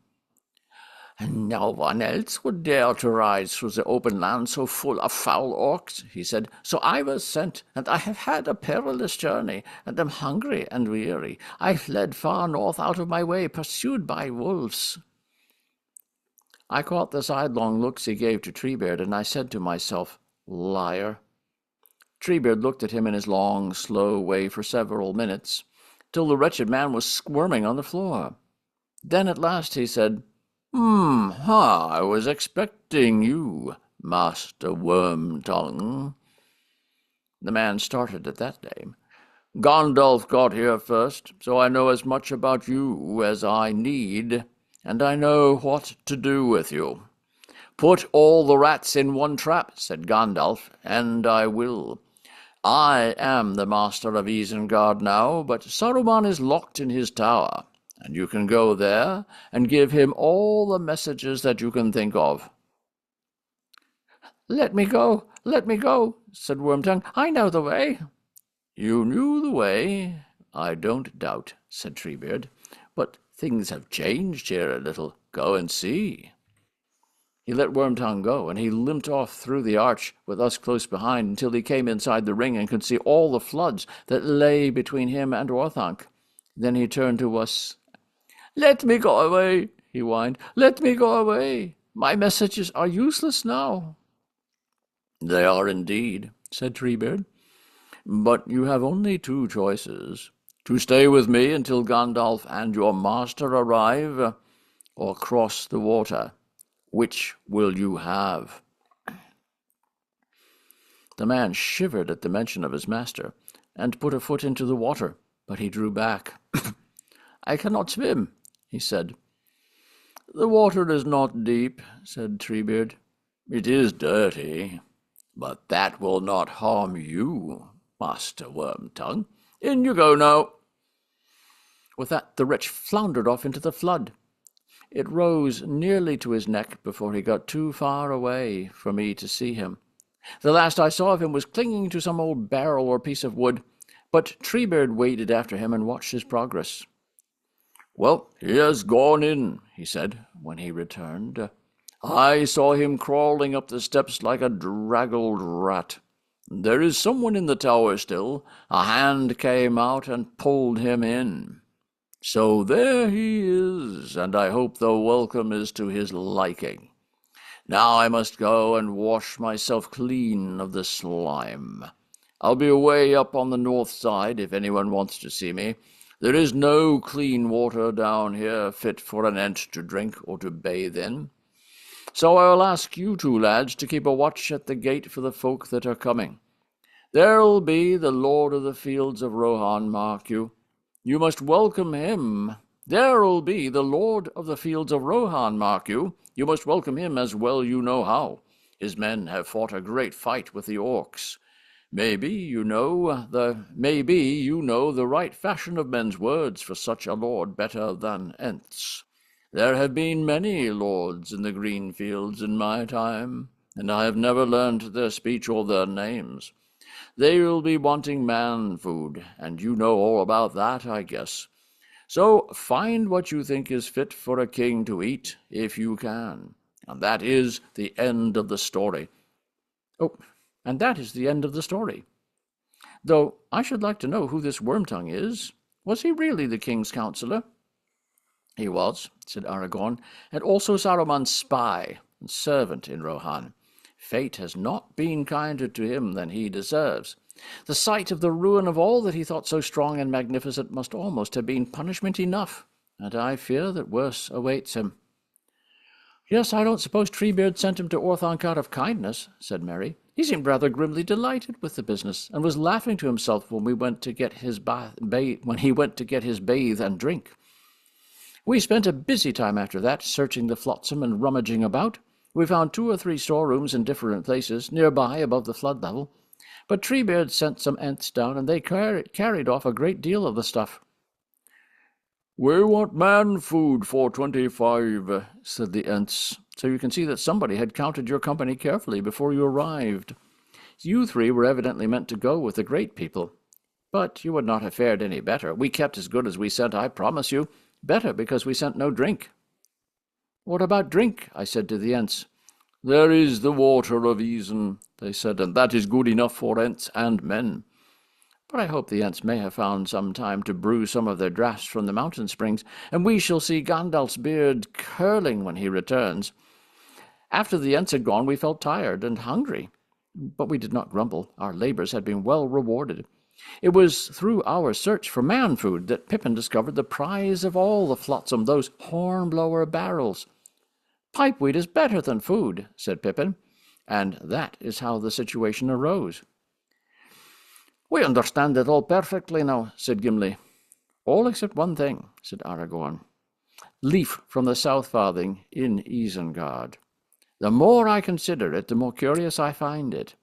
"And no one else would dare to ride through the open land so full of foul orcs," he said. "So I was sent, and I have had a perilous journey, and am hungry and weary. I fled far north out of my way, pursued by wolves." I caught the sidelong looks he gave to Treebeard, and I said to myself, "Liar." Treebeard looked at him in his long, slow way for several minutes, till the wretched man was squirming on the floor. Then at last he said, I was expecting you, Master Wormtongue." The man started at that name. "Gandalf got here first, so I know as much about you as I need, and I know what to do with you." "Put all the rats in one trap," said Gandalf, "and I will. I am the master of Isengard now, but Saruman is locked in his tower, and you can go there and give him all the messages that you can think of." Let me go, said Wormtongue. "I know the way." "You knew the way, I don't doubt," said Treebeard, "but things have changed here a little. Go and see." He let Wormtongue go, and he limped off through the arch with us close behind until he came inside the ring and could see all the floods that lay between him and Orthanc. Then he turned to us. "Let me go away," he whined. "Let me go away. My messages are useless now." "They are indeed," said Treebeard. "But you have only 2 choices. To stay with me until Gandalf and your master arrive, or cross the water. Which will you have?" The man shivered at the mention of his master, and put a foot into the water, but he drew back. "I cannot swim," he said. "The water is not deep," said Treebeard. "It is dirty, but that will not harm you, Master Wormtongue. In you go now." With that, the wretch floundered off into the flood. It rose nearly to his neck before he got too far away for me to see him. The last I saw of him was clinging to some old barrel or piece of wood, but Treebeard waded after him and watched his progress. "Well, he has gone in," he said, when he returned. "I saw him crawling up the steps like a draggled rat. There is someone in the tower still. A hand came out and pulled him in. So there he is, and I hope the welcome is to his liking. Now I must go and wash myself clean of the slime. I'll be away up on the north side if anyone wants to see me. There is no clean water down here fit for an ant to drink or to bathe in. So I will ask you two lads to keep a watch at the gate for the folk that are coming. There'll be the Lord of the Fields of Rohan, mark you. You must welcome him. There'll be the Lord of the Fields of Rohan, mark you. You must welcome him as well you know how. His men have fought a great fight with the orcs. Maybe you know the right fashion of men's words for such a lord better than Ents. There have been many lords in the green fields in my time, and I have never learned their speech or their names. They will be wanting man food, and you know all about that, I guess. So find what you think is fit for a king to eat, if you can. And that is the end of the story. Oh, and that is the end of the story. Though I should like to know who this Wormtongue is. Was he really the king's counsellor? He was, said Aragorn, and also Saruman's spy and servant in Rohan. Fate has not been kinder to him than he deserves. The sight of the ruin of all that he thought so strong and magnificent must almost have been punishment enough, and I fear that worse awaits him. Yes, I don't suppose Treebeard sent him to Orthanc out of kindness, said Merry. He seemed rather grimly delighted with the business, and was laughing to himself when he went to get his bathe and drink. We spent a busy time after that, searching the flotsam and rummaging about. We found 2 or 3 storerooms in different places, nearby above the flood level. But Treebeard sent some Ents down, and they carried off a great deal of the stuff. We want man food for 25, said the Ents, so you can see that somebody had counted your company carefully before you arrived. You 3 were evidently meant to go with the great people. But you would not have fared any better. We kept as good as we sent, I promise you. Better, because we sent no drink. What about drink? I said to the Ents. There is the water of Isen, they said, and that is good enough for Ents and men. But I hope the Ents may have found some time to brew some of their draughts from the mountain springs, and we shall see Gandalf's beard curling when he returns. After the Ents had gone, we felt tired and hungry, but we did not grumble. Our labours had been well rewarded. It was through our search for man food that Pippin discovered the prize of all the flotsam, those hornblower barrels. Pipeweed is better than food, said Pippin, and that is how the situation arose. We understand it all perfectly now, said Gimli. All except one thing, said Aragorn. Leaf from the South Farthing in Isengard. The more I consider it, the more curious I find it.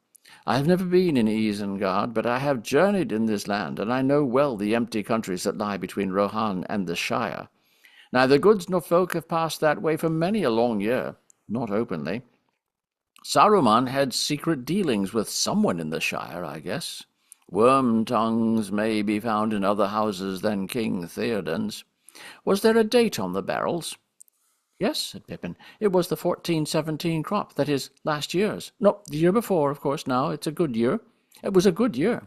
I have never been in Isengard, but I have journeyed in this land, and I know well the empty countries that lie between Rohan and the Shire. Neither goods nor folk have passed that way for many a long year, not openly. Saruman had secret dealings with someone in the Shire, I guess. Worm-tongues may be found in other houses than King Theoden's. Was there a date on the barrels? Yes, said Pippin. It was the 1417 crop, that is, last year's. No, the year before, of course, now. It's a good year. It was a good year.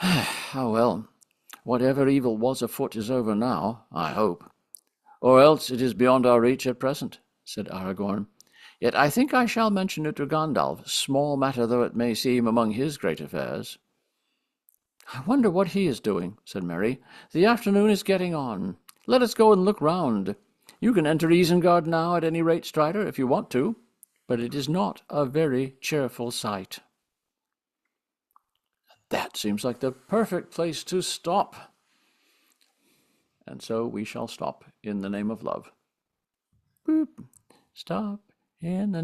Ah, well, whatever evil was afoot is over now, I hope. Or else it is beyond our reach at present, said Aragorn. Yet I think I shall mention it to Gandalf, small matter though it may seem among his great affairs. I wonder what he is doing, said Merry. The afternoon is getting on. Let us go and look round. You can enter Isengard now at any rate, Strider, if you want to, but it is not a very cheerful sight. That seems like the perfect place to stop. And so we shall stop in the name of love. Boop. Stop in the